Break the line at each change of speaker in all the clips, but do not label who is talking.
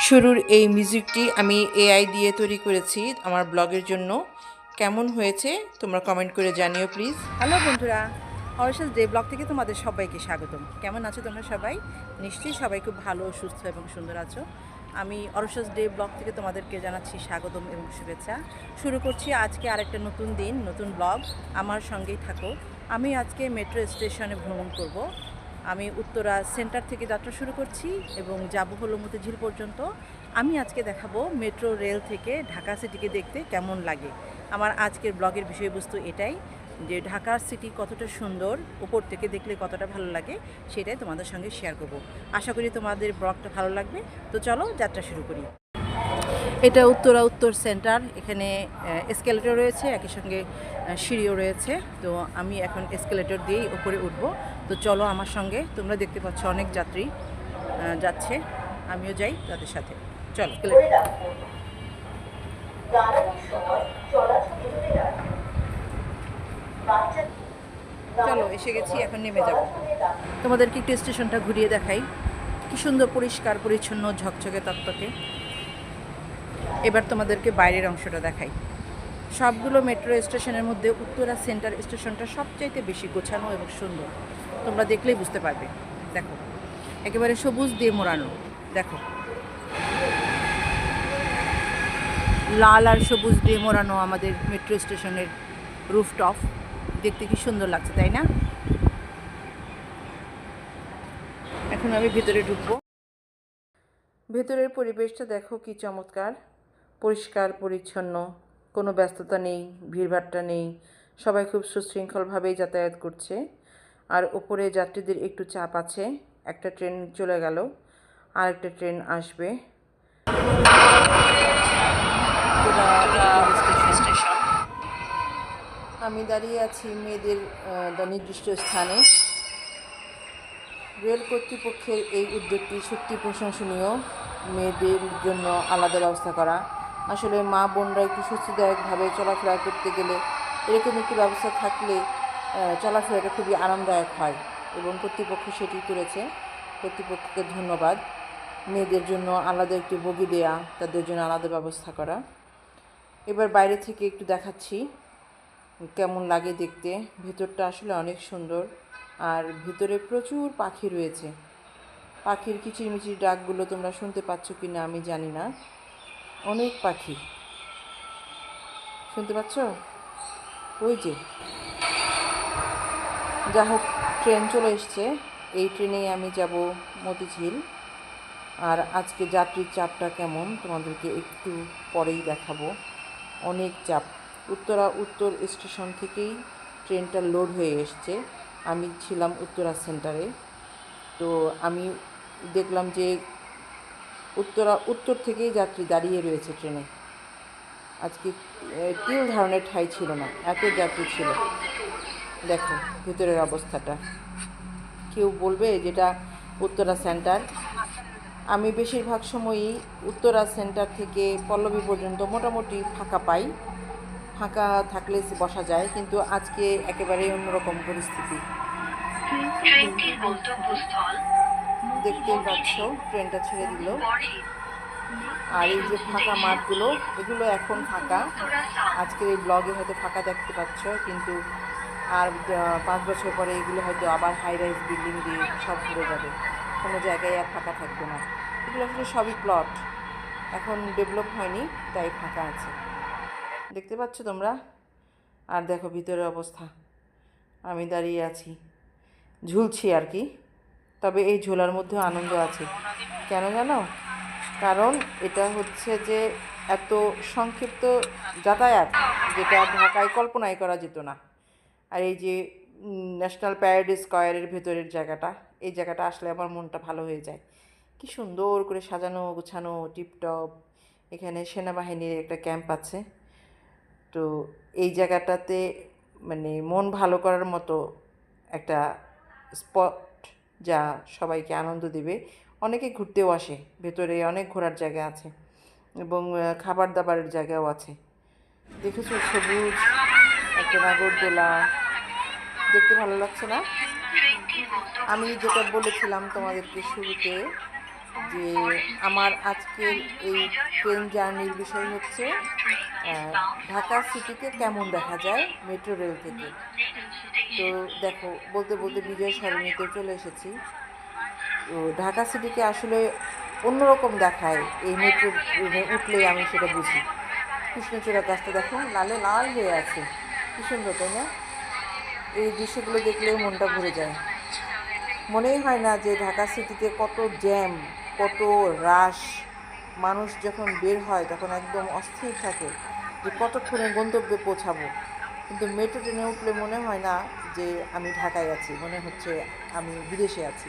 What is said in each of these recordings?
শুরুর এই মিউজিকটি আমি এআই দিয়ে তৈরি করেছি আমার ব্লগের জন্য। কেমন হয়েছে তোমরা কমেন্ট করে জানিও প্লিজ। হ্যালো বন্ধুরা, অবশ্যই ডে ব্লগ থেকে তোমাদের সবাইকে স্বাগতম। কেমন আছো তোমরা সবাই? নিশ্চয়ই সবাই খুব ভালো, সুস্থ এবং সুন্দর আছো। আমি অরশাস ডে ব্লগ থেকে তোমাদেরকে জানাচ্ছি স্বাগতম এবং শুভেচ্ছা। শুরু করছি আজকে আরেকটা নতুন দিন, নতুন ব্লগ। আমার সঙ্গেই থাকো। আমি আজকে মেট্রো স্টেশনে ভ্রমণ করব। আমি উত্তরা সেন্টার থেকে যাত্রা শুরু করছি এবং যাব হলো মতিঝিল পর্যন্ত। আমি আজকে দেখাবো মেট্রো রেল থেকে ঢাকা সিটিকে দেখতে কেমন লাগে। আমার আজকের ব্লগের বিষয়বস্তু এটাই, যে ঢাকার সিটি কতটা সুন্দর, উপর থেকে দেখলে কতটা ভালো লাগে, সেটাই তোমাদের সঙ্গে শেয়ার করব। আশা করি তোমাদের ব্লগটা ভালো লাগবে। তো চলো যাত্রা শুরু করি। এটা উত্তরা উত্তর সেন্টার। এখানে এসকেলেটর রয়েছে, একই সঙ্গে সিঁড়িও রয়েছে। তো আমি এখন এসকেলেটর দিয়েই উপরে উঠবো। তো চলো আমার সঙ্গে। তোমরা দেখতে পাচ্ছ অনেক যাত্রী যাচ্ছে, আমিও যাই তাদের সাথে। চলো। চলো এসে গেছি, এখন নেমে যাব। তোমাদেরকে একটু স্টেশনটা ঘুরিয়ে দেখাই। কি সুন্দর পরিষ্কার পরিচ্ছন্ন, ঝকঝকে তকতকে। এবার তোমাদেরকে বাইরের অংশটা দেখাই। সবগুলো মেট্রো স্টেশনের মধ্যে উত্তরা সেন্টার স্টেশনটা সবচাইতে বেশি গোছানো এবং সুন্দর। তোমরা দেখলেই বুঝতে পারবে। দেখো, একেবারে সবুজ দিয়ে মোড়ানো। দেখো, লাল আর সবুজ দিয়ে মোড়ানো আমাদের মেট্রো স্টেশনের রুফটপ। দেখতে কি সুন্দর লাগছে, তাই না? এখন আমি ভেতরে ঢুকবো। ভেতরের পরিবেশটা দেখো কি চমৎকার, পরিষ্কার পরিচ্ছন্ন, কোনো ব্যস্ততা নেই, ভিড়ভাট্টা নেই। সবাই খুব সুশৃঙ্খলভাবেই যাতায়াত করছে। আর ওপরে যাত্রীদের একটু চাপ আছে। একটা ট্রেন চলে গেল, আর একটা ট্রেন আসবে। আমি দাঁড়িয়ে আছি মেয়েদের নির্দিষ্ট স্থানে। রেল কর্তৃপক্ষের এই উদ্যোগটি সত্যি প্রশংসনীয়। মেয়েদের জন্য আলাদা ব্যবস্থা করা, আসলে মা বোনরা একটু স্বস্তিদায়কভাবে চলাফেরা করতে গেলে এরকম একটি ব্যবস্থা থাকলে চলাফেরাটা খুবই আরামদায়ক হয়, এবং কর্তৃপক্ষ সেটি করেছে। কর্তৃপক্ষকে ধন্যবাদ। মেয়েদের জন্য আলাদা একটি বগি দেয়া, তাদের জন্য আলাদা ব্যবস্থা করা। এবার বাইরে থেকে একটু দেখাচ্ছি কেমন লাগে দেখতে। ভেতরটা আসলে অনেক সুন্দর, আর ভিতরে প্রচুর পাখি রয়েছে। পাখির কিচিরমিচির ডাকগুলো তোমরা শুনতে পাচ্ছ কি না আমি জানি না। অনেক পাখি শুনতে পাচ্ছ? ওই যে, যা হোক, ট্রেন চলে এসছে। এই ট্রেনেই আমি যাব মতিঝিল। আর আজকে যাত্রীর চাপটা কেমন তোমাদেরকে একটু পরেই দেখাবো। অনেক চাপ। উত্তরা উত্তর স্টেশন থেকেই ট্রেনটা লোড হয়ে এসছে। আমি ছিলাম উত্তরা সেন্টারে। তো আমি দেখলাম যে উত্তরা উত্তর থেকেই যাত্রী দাঁড়িয়ে রয়েছে ট্রেনে। আজকে তিল ধারণের ঠাঁই ছিল না, এত যাত্রী ছিল। দেখো ভিতরের অবস্থাটা। কেউ বলবে যেটা উত্তরা সেন্টার। আমি বেশিরভাগ সময়ই উত্তরা সেন্টার থেকে পল্লবী পর্যন্ত মোটামুটি ফাঁকা পাই। ফাঁকা থাকলে বসা যায়, কিন্তু আজকে একেবারেই অন্যরকম পরিস্থিতি। দেখতেই পাচ্ছ ট্রেনটা ছেড়ে দিল। আর এই যে ফাঁকা মাঠগুলো, এগুলো এখন ফাঁকা। আজকের এই ব্লগে হয়তো ফাঁকা দেখতে পাচ্ছ, কিন্তু আর 5 বছর পরে এগুলো হয়তো আবার হাই রাইজ বিল্ডিং দিয়ে সব ভরে যাবে, কোনো জায়গায় আর ফাঁকা থাকবে না। এগুলো আসলে সবই প্লট, এখন ডেভেলপ হয়নি, তাই ফাঁকা আছে। দেখতে পাচ্ছ তোমরা? আর দেখো ভিতরের অবস্থা। আমি দাঁড়িয়ে আছি, ঝুলছি আর কি। তবে এই ঝোলার মধ্যেও আনন্দ আছে। কেন জানো? কারণ এটা হচ্ছে যে এত সংক্ষিপ্ত যাতায়াত, যেটা ঢাকায় কল্পনাই করা যেত না। আর এই যে ন্যাশনাল প্যারেড স্কোয়ারের ভেতরের জায়গাটা, এই জায়গাটা আসলে আমার মনটা ভালো হয়ে যায়। কি সুন্দর করে সাজানো গোছানো, টিপটপ। এখানে সেনাবাহিনীর একটা ক্যাম্প আছে। তো এই জায়গাটাতে মানে মন ভালো করার মতো একটা স্পট, যা সবাইকে আনন্দ দেবে। অনেকে ঘুরতেও আসে, ভেতরে অনেক ঘোরার জায়গা আছে, এবং খাবার দাবারের জায়গাও আছে। দেখেছো সবুজ একটা নাগরদোলা, দেখতে ভালো লাগছে না? আমি যেটা বলেছিলাম তোমাদেরকে শুরুতে, যে আমার আজকের এই ট্রেন জার্নির বিষয় হচ্ছে ঢাকা সিটিকে কেমন দেখা যায় মেট্রো রেল থেকে। তো দেখো, বলতে বলতে বিজয় সরণিতে চলে এসেছি। তো ঢাকা সিটিকে আসলে অন্যরকম দেখায় এই মেট্রো ট্রেনে উঠলেই, আমি সেটা বুঝি। কৃষ্ণচূড়া গাছটা দেখো লালে লাল হয়ে আছে, কি সুন্দর তাই না? এই দৃশ্যগুলো দেখলেও মনটা ভরে যায়। মনেই হয় না যে ঢাকা সিটিতে কত জ্যাম, কত রাশ। মানুষ যখন বের হয় তখন একদম অস্থির থাকে যে কতক্ষণে গন্তব্যে পৌঁছাবো। কিন্তু মেট্রো ট্রেনে উঠলে মনে হয় না যে আমি ঢাকায় আছি, মনে হচ্ছে আমি বিদেশে আছি।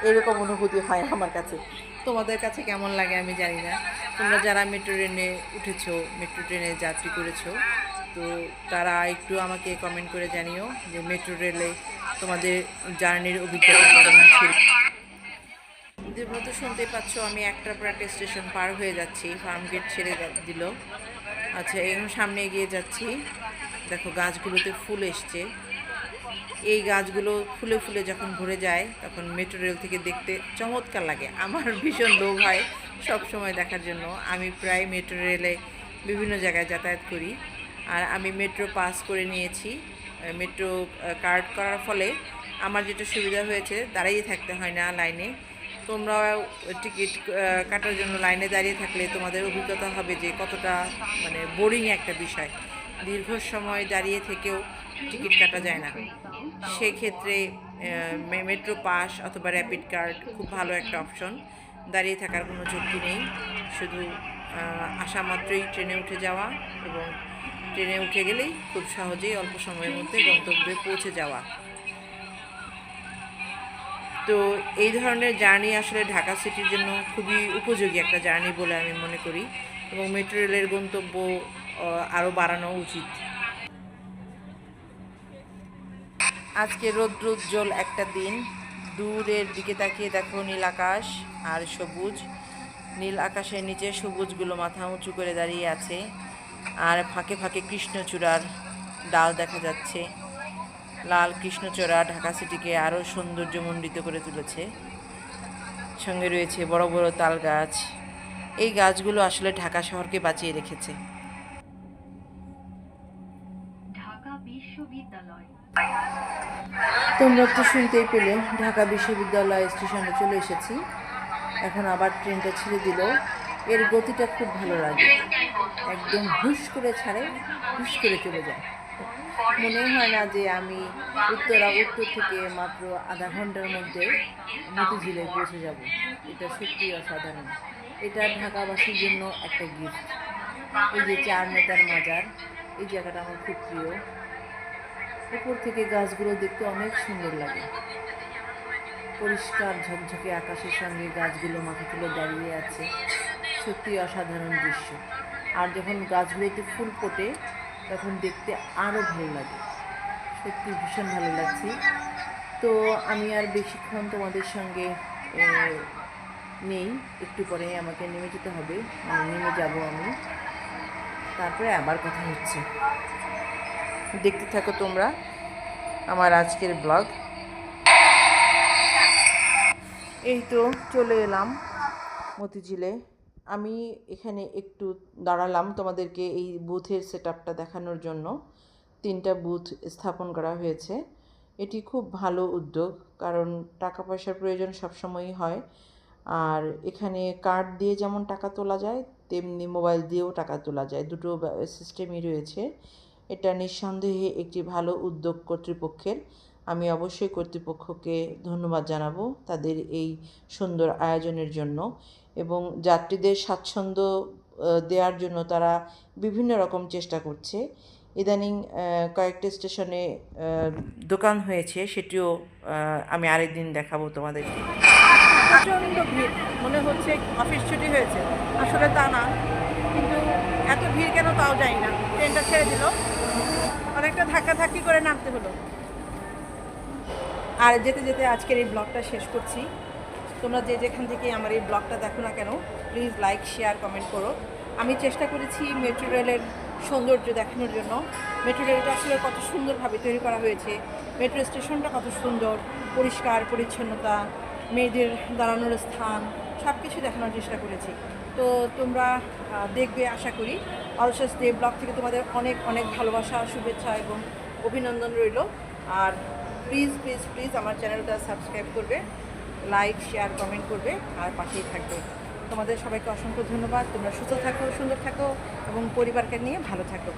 এরকম অনুভূতি হয় আমার কাছে। তোমাদের কাছে কেমন লাগে আমি জানি না। তোমরা যারা মেট্রো ট্রেনে উঠেছো, মেট্রো ট্রেনে যাত্রী করেছো, তো তারা একটু আমাকে কমেন্ট করে জানিও যে মেট্রো রেলে তোমাদের জার্নির অভিজ্ঞতা কেমন ছিল। দেবব্রত শুনতে পাচ্ছ, আমি একটা প্রাট স্টেশন পার হয়ে যাচ্ছি, ফার্ম গেট ছেড়ে দিল। আচ্ছা, এখন সামনে এগিয়ে যাচ্ছি। দেখো গাছগুলোতে ফুল এসছে। এই গাছগুলো ফুলে ফুলে যখন ভরে যায় তখন মেট্রো রেল থেকে দেখতে চমৎকার লাগে। আমার ভীষণ লোভ হয় সব সময় দেখার জন্য। আমি প্রায় মেট্রো রেলে বিভিন্ন জায়গায় যাতায়াত করি। আর আমি মেট্রো পাস করে নিয়েছি। মেট্রো কার্ড করার ফলে আমার যেটা সুবিধা হয়েছে, দাঁড়িয়ে থাকতে হয় না লাইনে। তোমরাও টিকিট কাটার জন্য লাইনে দাঁড়িয়ে থাকলে তোমাদের অভিজ্ঞতা হবে যে কতটা মানে বোরিং একটা বিষয়। দীর্ঘ সময় দাঁড়িয়ে থেকেও টিকিট কাটা যায় না। সেক্ষেত্রে মেট্রো পাস অথবা র্যাপিড কার্ড খুব ভালো একটা অপশন। দাঁড়িয়ে থাকার কোনো ঝুঁকি নেই, শুধু আসা মাত্রই ট্রেনে উঠে যাওয়া এবং ট্রেনে উঠে গেলেই খুব সহজেই অল্প সময়ের মধ্যে গন্তব্যে পৌঁছে যাওয়া। তো এই ধরনের জার্নি আসলে ঢাকা সিটির জন্য খুবই উপযোগী একটা জার্নি বলে আমি মনে করি, এবং মেট্রো রেলের গন্তব্য আরও বাড়ানো উচিত। আজকে রৌদ্রোজ্জ্বল একটা দিন। দূরের দিকে তাকিয়ে দেখো নীল আকাশ আর সবুজ। নীল আকাশের নিচে সবুজগুলো মাথা উঁচু করে দাঁড়িয়ে আছে, আর ফাঁকে ফাঁকে কৃষ্ণচূড়ার ডাল দেখা যাচ্ছে। লাল কৃষ্ণচূড়া ঢাকা সিটিকে আরও সৌন্দর্যমণ্ডিত করে তুলেছে। সঙ্গে রয়েছে বড় বড় তাল গাছ। এই গাছগুলো আসলে ঢাকা শহরকে বাঁচিয়ে রেখেছে। তোমরা তো শুনতেই পেলে, ঢাকা বিশ্ববিদ্যালয় স্টেশনে চলে এসেছি। এখন আবার ট্রেনটা ছেড়ে দিল। এর গতিটা খুব ভালো লাগে, একদম হুশ করে ছাড়ে, হুশ করে চলে যায়। মনে হয় না যে আমি উত্তর থেকে মাত্র আধা ঘন্টার মধ্যে মতিঝিলে পৌঁছে যাব। এটা সত্যি অসাধারণ। এটা ঢাকাবাসীর জন্য একটা গিফট। এই যে চার নেতার মাজার, এই জায়গাটা আমার খুব প্রিয়। উপর থেকে গাছগুলো দেখতে অনেক সুন্দর লাগে। পরিষ্কার ঝকঝকে আকাশের সঙ্গে গাছগুলো মাথা তুলে দাঁড়িয়ে আছে, সত্যি অসাধারণ দৃশ্য। আর যখন গাছগুলোতে ফুল ফোটে তখন দেখতে আরও ভালো লাগে, সত্যি ভীষণ ভালো লাগছে। তো আমি আর বেশিক্ষণ তোমাদের সঙ্গে নেই, একটু পরে আমাকে নেমে যেতে হবে, মানে নেমে যাব আমি, তারপরে আবার কথা হচ্ছে। দেখতে থাকো তোমরা আমার আজকের ব্লগ। এই তো চলে এলাম মতিঝিলে। আমি এখানে একটু দাঁড়ালাম তোমাদেরকে এই বুথের সেটআপটা দেখানোর জন্য। 3টা বুথ স্থাপন করা হয়েছে। এটি খুব ভালো উদ্যোগ, কারণ টাকা পয়সার প্রয়োজন সবসময়ই হয়। আর এখানে কার্ড দিয়ে যেমন টাকা তোলা যায়, তেমনি মোবাইল দিয়েও টাকা তোলা যায়, দুটো সিস্টেমই রয়েছে। এটা নিঃসন্দেহে একটি ভালো উদ্যোগ কর্তৃপক্ষের। আমি অবশ্যই কর্তৃপক্ষকে ধন্যবাদ জানাবো তাদের এই সুন্দর আয়োজনের জন্য, এবং যাত্রীদের স্বাচ্ছন্দ্য দেওয়ার জন্য তারা বিভিন্ন রকম চেষ্টা করছে। ইদানিং কয়েকটা স্টেশনে দোকান হয়েছে, সেটিও আমি আরেকদিন দেখাবো তোমাদেরকে। প্রচণ্ড ভিড়, মনে হচ্ছে অফিস ছুটি হয়েছে, আসলে তা না, কিন্তু এত ভিড় কেন তাও জানি না। ট্রেনটা ছেড়ে দিল, অনেকটা ধাক্কাধাক্কি করে নামতে হলো। আর যেতে যেতে আজকের এই ব্লগটা শেষ করছি। তোমরা যে যেখান থেকে আমার এই ব্লগটা দেখো না কেন, প্লিজ লাইক, শেয়ার, কমেন্ট করো। আমি চেষ্টা করেছি মেট্রো রেলের সৌন্দর্য দেখানোর জন্য। মেট্রো রেলটা আসলে কত সুন্দরভাবে তৈরি করা হয়েছে, মেট্রো স্টেশনটা কত সুন্দর, পরিষ্কার পরিচ্ছন্নতা, মেয়েদের দাঁড়ানোর স্থান, সব কিছু দেখানোর চেষ্টা করেছি। তো তোমরা দেখবে আশা করি। অলসেস ডে ব্লগ থেকে তোমাদের অনেক অনেক ভালোবাসা, শুভেচ্ছা এবং অভিনন্দন রইল। আর প্লিজ প্লিজ প্লিজ আমার চ্যানেলটা সাবস্ক্রাইব করবে, লাইক শেয়ার কমেন্ট করবে আর পাশেই থাকবে। তোমাদের সবাইকে অসংখ্য ধন্যবাদ। তোমরা সুস্থ থাকো, সুন্দর থাকো এবং পরিবারকে নিয়ে ভালো থাকো।